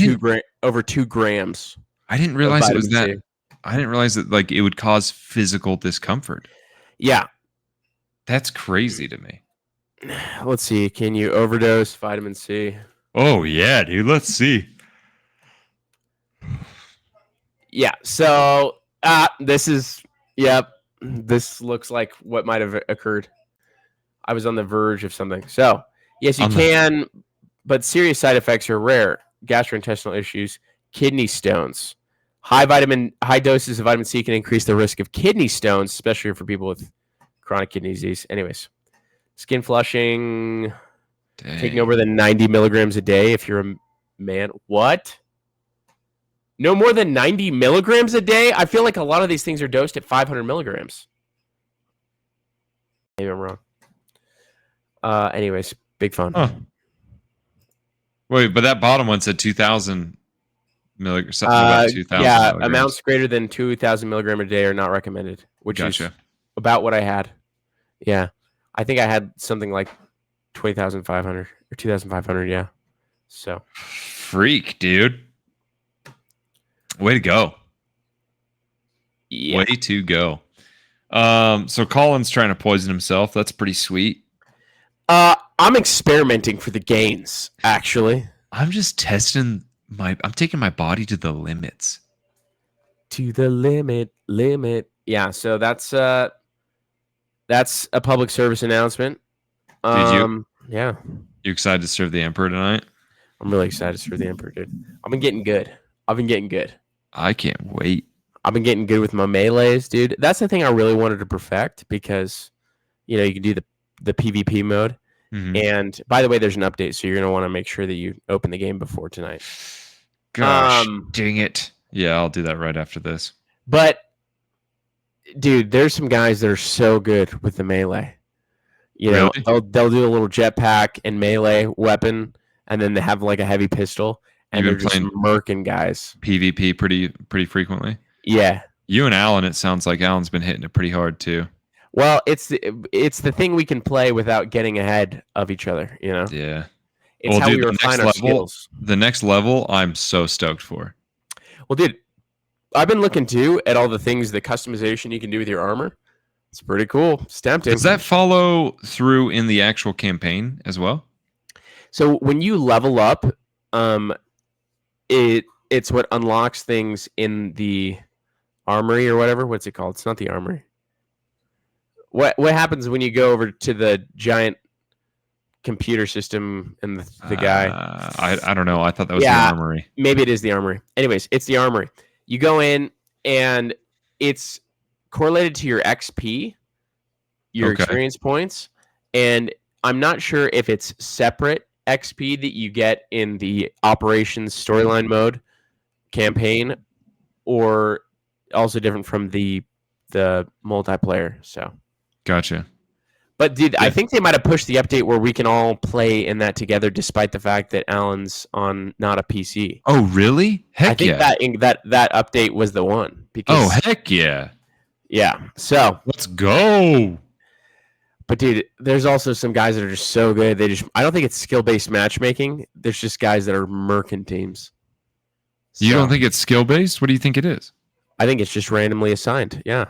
2 grams. I didn't realize it was vitamin that. I didn't realize that like it would cause physical discomfort. Yeah. That's crazy to me. Let's see. Can you overdose vitamin C? Oh yeah, dude. Let's see. Yeah. So this looks like what might have occurred. I was on the verge of something. So yes, you can, but serious side effects are rare. Gastrointestinal issues, kidney stones. High doses of vitamin C can increase the risk of kidney stones, especially for people with chronic kidney disease. Anyways, skin flushing, taking over the 90 milligrams a day if you're man. What? No more than 90 milligrams a day? I feel like a lot of these things are dosed at 500 milligrams. Maybe I'm wrong. Anyways, big fun. Huh. Wait, but that bottom one said 2,000 milligrams. Something about 2,000 Yeah, milligrams. amounts greater than 2,000 milligram a day are not recommended, which is about what I had. Yeah. I think I had something like 20,500 or 2,500. Yeah. So. Freak, dude. Way to go. Yeah. Way to go. So Colin's trying to poison himself. That's pretty sweet. I'm experimenting for the gains, actually. I'm just testing I'm taking my body to the limits. To the limit. Yeah, so that's a public service announcement. Did you? Yeah. You excited to serve the Emperor tonight? I'm really excited to serve the Emperor, dude. I've been getting good. I can't wait. I've been getting good with my melees, dude. That's the thing I really wanted to perfect because, you can do the PvP mode. Mm-hmm. And by the way, there's an update, so you're going to want to make sure that you open the game before tonight. Gosh, dang it. Yeah, I'll do that right after this. But, dude, there's some guys that are so good with the melee. Really? They'll do a little jetpack and melee weapon, and then they have like a heavy pistol, and they're just murking guys. PvP pretty frequently? Yeah. You and Alan, it sounds like Alan's been hitting it pretty hard too. Well, it's the thing we can play without getting ahead of each other, Yeah. It's how we refine our skills. The next level, I'm so stoked for. Well, dude, I've been looking too at all the things, the customization you can do with your armor. It's pretty cool. It's tempting. Does that follow through in the actual campaign as well? So when you level up, it's what unlocks things in the armory or whatever. What's it called? It's not the armory. What happens when you go over to the giant computer system and the guy? I don't know. I thought that was the armory. Maybe it is the armory. Anyways, it's the armory. You go in and it's correlated to your XP, your experience points, and I'm not sure if it's separate XP that you get in the operations storyline mode campaign or also different from the multiplayer. So gotcha. But dude, I think they might have pushed the update where we can all play in that together, despite the fact that Alan's on not a PC. Oh, really? Heck yeah! I think that update was the one. Because, heck yeah! Yeah. So let's go. But dude, there's also some guys that are just so good. I don't think it's skill-based matchmaking. There's just guys that are murking teams. So, you don't think it's skill-based? What do you think it is? I think it's just randomly assigned. Yeah.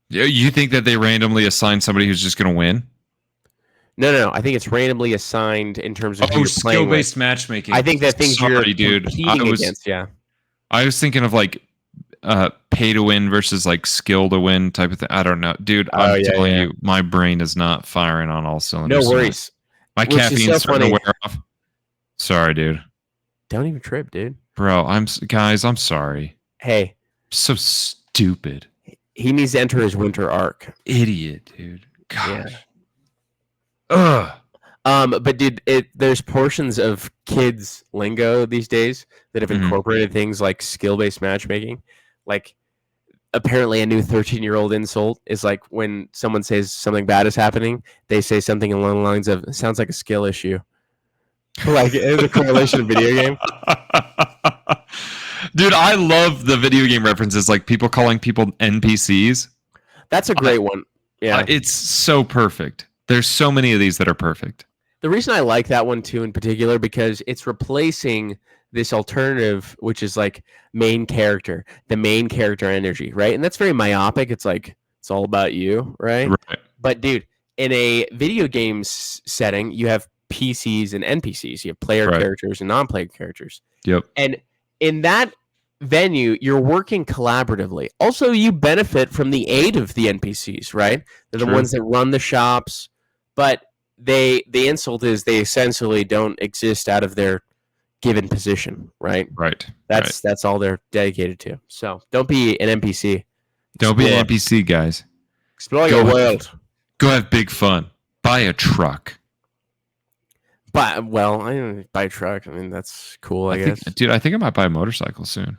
You think that they randomly assign somebody who's just going to win? No. I think it's randomly assigned in terms of who you're playing with. Skill-based matchmaking. I think that things you're competing against. Yeah. I was thinking of like pay to win versus like skill to win type of thing. I don't know, dude. I'm telling you, my brain is not firing on all cylinders. No worries. My caffeine's starting to wear off. Sorry, dude. Don't even trip, dude. Bro, I'm sorry. Hey, so stupid. He needs to enter his winter arc. Idiot, dude. Gosh. Yeah. Ugh. But dude, there's portions of kids' lingo these days that have incorporated things like skill-based matchmaking. Like, apparently a new 13-year-old insult is like when someone says something bad is happening, they say something along the lines of, it sounds like a skill issue. Like, it's a correlation of video game. Dude, I love the video game references, like people calling people NPCs. That's a great one. Yeah. It's so perfect. There's so many of these that are perfect. The reason I like that one too in particular, because it's replacing this alternative, which is like the main character energy, right? And that's very myopic. It's like, it's all about you, right? Right. But dude, in a video games setting, you have PCs and NPCs. You have player characters and non-player characters. Yep. And in that venue, you're working collaboratively. Also, you benefit from the aid of the NPCs, right? They're the ones that run the shops, but the insult is they essentially don't exist out of their given position, right? Right. That's all they're dedicated to. So don't be an NPC. Don't be an NPC, guys. Explore your world. Go have big fun. Buy a truck. I buy a truck. I mean, that's cool, I guess. Dude, I think I might buy a motorcycle soon.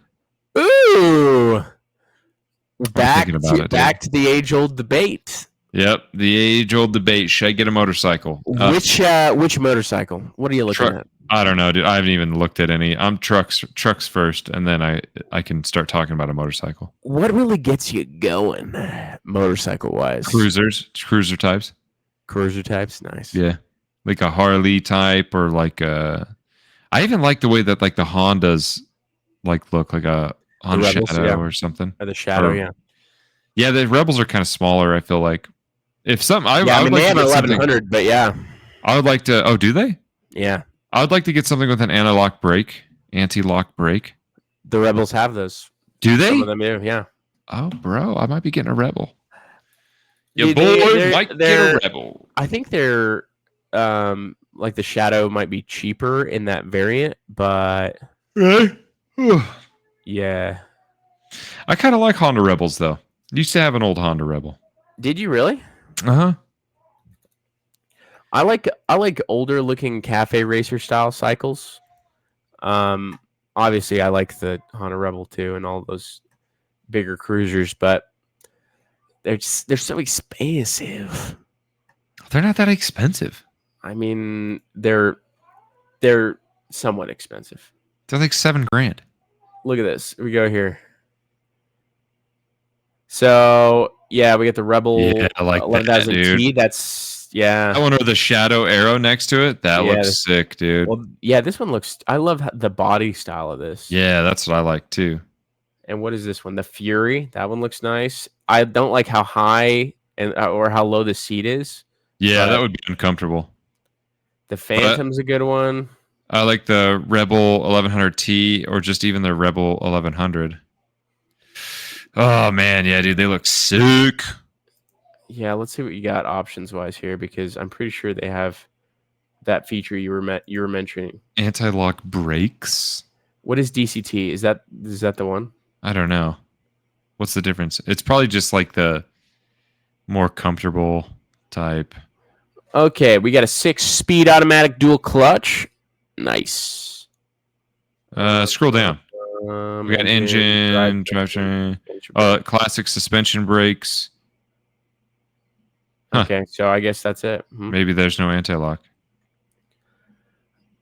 Ooh, I'm thinking about it, back to the age-old debate. Yep, the age-old debate. Should I get a motorcycle? Which motorcycle? What are you looking Truck. at? I don't know, dude. I haven't even looked at any. I'm trucks first, and then I can start talking about a motorcycle. What really gets you going, motorcycle-wise? Cruiser types. Cruiser types, nice. Yeah, like a Harley type, or like a. I even like the way that like the Hondas, like look like a Honda Rebels, Shadow yeah. or something. Or the Shadow, Or- yeah. Yeah, the Rebels are kind of smaller. I feel like if some, I I would mean, like they to have an get something. 1100, but yeah, I would like to. Oh, do they? yeah. I would like to get something with an anti-lock brake. The Rebels have those. Do they? Some of them do, yeah. Oh, bro, I might be getting a Rebel. Your Dude, boy might get a Rebel. I think they're like the Shadow might be cheaper in that variant, but Really? yeah. I kind of like Honda Rebels though. Used to have an old Honda Rebel. Did you really? Uh-huh. I like older looking cafe racer style cycles. Obviously I like the Honda Rebel too and all those bigger cruisers, but they're so expensive. They're not that expensive. I mean, they're somewhat expensive. They're like $7,000. Look at this. We go here. So yeah, we get the Rebel. Yeah, I like that, 11,000 dude. T. That's yeah. That one with the shadow arrow next to it. That Yeah, looks sick, dude. Well, yeah, this one looks. I love the body style of this. Yeah, that's what I like too. And what is this one? The Fury. That one looks nice. I don't like how high and or how low the seat is. Yeah, But that would be uncomfortable. the Phantom's a good one. I like the Rebel 1100T or just even the Rebel 1100. Oh man, yeah, dude, they look sick. Yeah, let's see what you got options wise here because I'm pretty sure they have that feature you were mentioning. Anti-lock brakes. What is DCT? Is that the one? I don't know. What's the difference? It's probably just like the more comfortable type. Okay, we got a 6-speed automatic dual clutch. Nice. Scroll down. We got engine, drivetrain, classic suspension brakes. Huh. Okay, so I guess that's it. Maybe there's no anti-lock.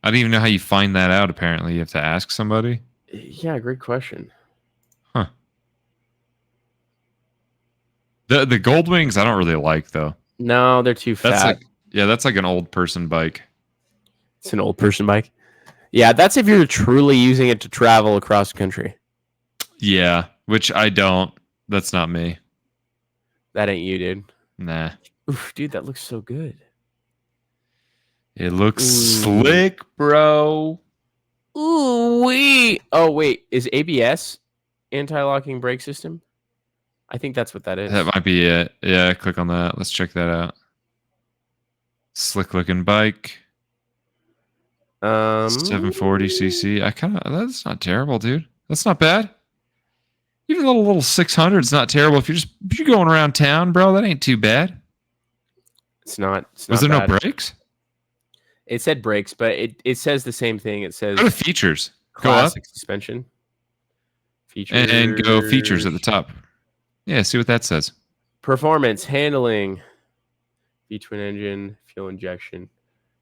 I don't even know how you find that out. Apparently, you have to ask somebody. Yeah, great question. Huh. The Gold Wings, I don't really like though. No, they're too fat. That's like an old person bike. It's an old person bike. Yeah, that's if you're truly using it to travel across the country. Yeah, which I don't. That's not me. That ain't you, dude. Nah. Oof, dude, that looks so good. It looks slick, bro. Ooh wee. Oh wait, is ABS anti-locking brake system? I think that's what that is. That might be it. Yeah, click on that. Let's check that out. Slick looking bike. 740cc. That's not terrible, dude. That's not bad. Even a little 600 is not terrible. If you're going around town, bro, that ain't too bad. It's not. Was there bad. no brakes? It said brakes, but it says the same thing. It says Go to features. Go up classic suspension. Features and go features at the top. Yeah, see what that says. Performance, handling, V-twin engine, fuel injection,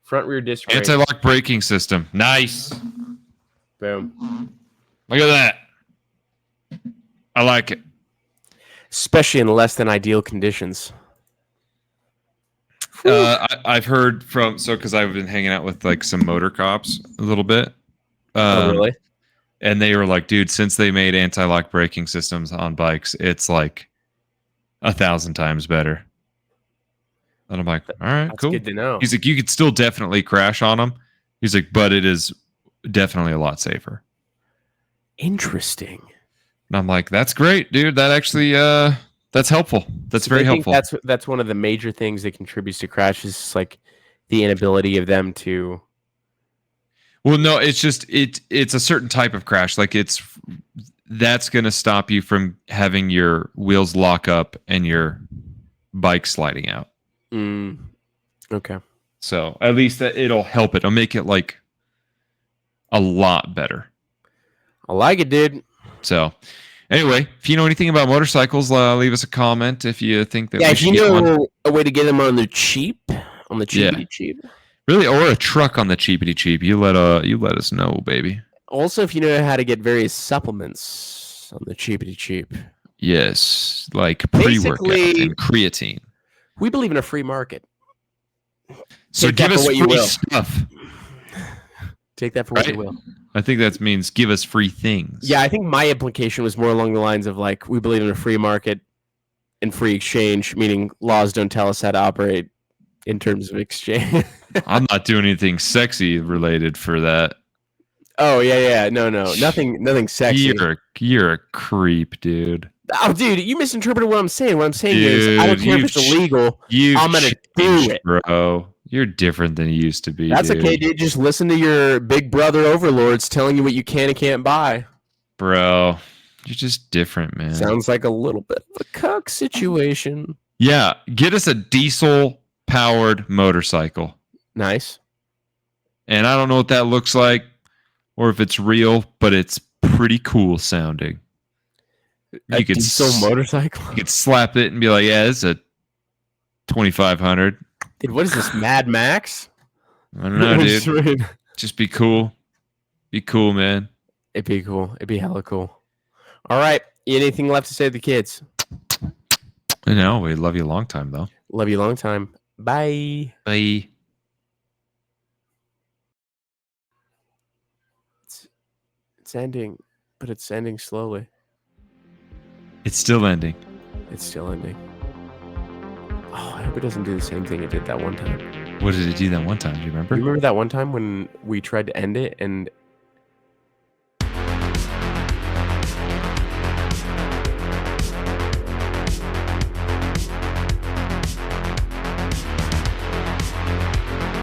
front rear disc brake. Anti-lock braking system. Nice. Boom. Look at that. I like it. Especially in less than ideal conditions. I've heard from because I've been hanging out with like some motor cops a little bit. Oh, really? And they were like, dude, since they made anti-lock braking systems on bikes, it's like 1,000 times better. And I'm like, all right, That's cool. good to know. He's like, you could still definitely crash on them. He's like, but it is definitely a lot safer. Interesting. And I'm like, that's great, dude. That actually, that's helpful. That's very helpful. That's one of the major things that contributes to crashes, is like the inability of them to. Well, no, it's just it's a certain type of crash. Like that's going to stop you from having your wheels lock up and your bike sliding out. Okay. So at least that it'll help it. It'll make it like a lot better. I like it, dude. So anyway, if you know anything about motorcycles, leave us a comment if you think that Yeah, we if you should get one. know a way to get them on the cheap, Yeah. cheap. Really, or a truck on the cheapity cheap. You let us know, baby. Also, if you know how to get various supplements on the cheapity cheap. Yes, like pre-workout Basically- and creatine. We believe in a free market. So Take give that for us what you free will. stuff. Take that for what Right. you will. I think that means give us free things. Yeah, I think my implication was more along the lines of like we believe in a free market and free exchange, meaning laws don't tell us how to operate in terms of exchange. I'm not doing anything sexy related for that. Oh yeah, no, nothing sexy. You're a creep, dude. Oh, dude, you misinterpreted what I'm saying. What I'm saying is, I don't Dude, care if you've it's illegal. You've I'm gonna do changed, it. bro. You're different than you used to be. That's dude. okay, dude. Just listen to your big brother overlords telling you what you can and can't buy. Bro. You're just different, man. Sounds like a little bit of a cuck situation. Yeah, get us a diesel-powered motorcycle. Nice. And I don't know what that looks like or if it's real, but it's pretty cool sounding. A diesel motorcycle. You could slap it and be like, yeah, it's a 2500. Dude, what is this, Mad Max? I don't know, dude. Just be cool. Be cool, man. It'd be cool. It'd be hella cool. All right. Anything left to say to the kids? No, we love you a long time, though. Love you a long time. Bye. Bye. It's ending, but it's ending slowly. It's still ending. It's still ending. Oh, I hope it doesn't do the same thing it did that one time. What did it do that one time? Do you remember? You remember that one time when we tried to end it and